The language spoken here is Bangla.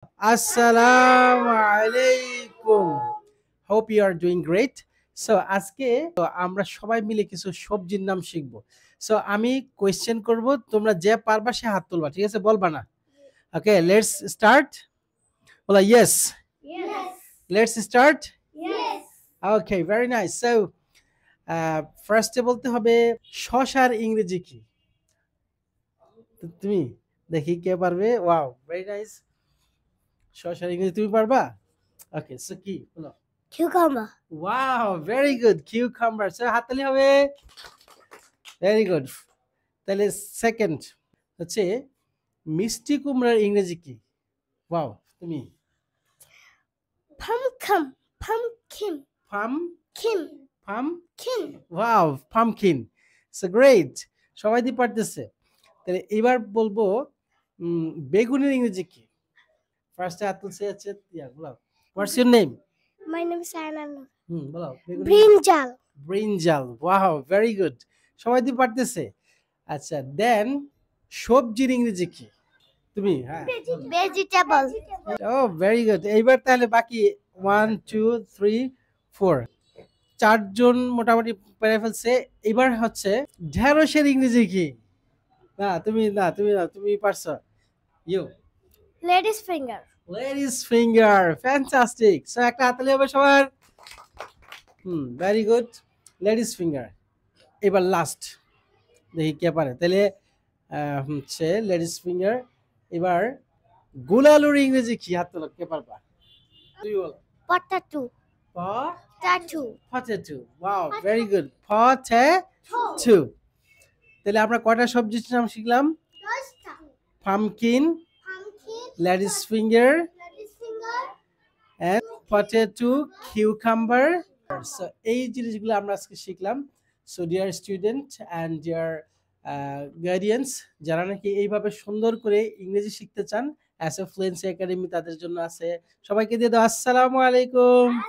Assalamu alaikum. Hope you are doing great. So আজকে আমরা সবাই মিলে কিছু সবজির নাম শিখব। সো আমি কোয়েশ্চেন করব, তোমরা যে পারবা সে হাত তুলবা, ঠিক আছে? বলবা না। ওকে, লেটস স্টার্ট। বলা yes. Yes. Let's start. Yes. Okay, very nice. So ফার্স্টে বলতে হবে শশার ইংরেজি কি? তুমি দেখি কে পারবে। Wow, very nice. শশার ইংরেজি তুমি পারবা? ওকে, সো কি বলো? Cucumber. Wow, very good, cucumber. So হাততালি হবে। Very good. তাহলে সেকেন্ড হচ্ছে মিষ্টি কুমড়ার ইংরেজি কি? ওয়াও, তুমি। Pumpkin. Pumpkin. ফাম Kim. ফাম Kim. Wow, pumpkin. So great, সবাই দিয়ে পারতেছে। তাহলে এবার বলবো বেগুনের ইংরেজি কি? ফার্স্টে হাত তুলছে আছে বলো। What's your name? My name is Anna. বলো বেগুনের Brinjal. Brinjal. Wow, very good, সবাই দিয়ে পারতেছে। আচ্ছা, দেন সবজির ইংরেজি কি? তুমি। হ্যাঁ, Vegetable. ও ভেরি গুড। এইবার তাহলে বাকি 1 2 3 4 চারজন মোটামুটি পেরে ফেলছে। এবার হচ্ছে ঢেঁড়সের ইংরেজি কি? না তুমি পারছো। You. Lady's finger. Ladies finger, fantastic. So একটা হাততালি হবে সবার। Very good, ladies finger. এবার লাস্ট, দেখি কে পারে। তাহলে হচ্ছে লেডিস ফিঙ্গার। এবার গোলালুর ইংরেজি কি? হাত তোলো, কে পারবা? তুই বল। Potato. প- Tattoo. potato. Wow, very good. Potato. তাহলে আমরা কয়টা সবজির নাম শিখলাম? Pumpkin, Pumpkin. Ladies finger, Lady's finger. And potato, cucumber. So এই জিনিসগুলো আমরা আজকে শিখলাম। So dear student and deer guardians, যারা নাকি এইভাবে সুন্দর করে ইংরেজি শিখতে চান, অ্যাস এ ফ্লুয়েন্সি একাডেমি তাদের জন্য আছে। সবাইকে দিয়ে দাও আসসালামু আলাইকুম।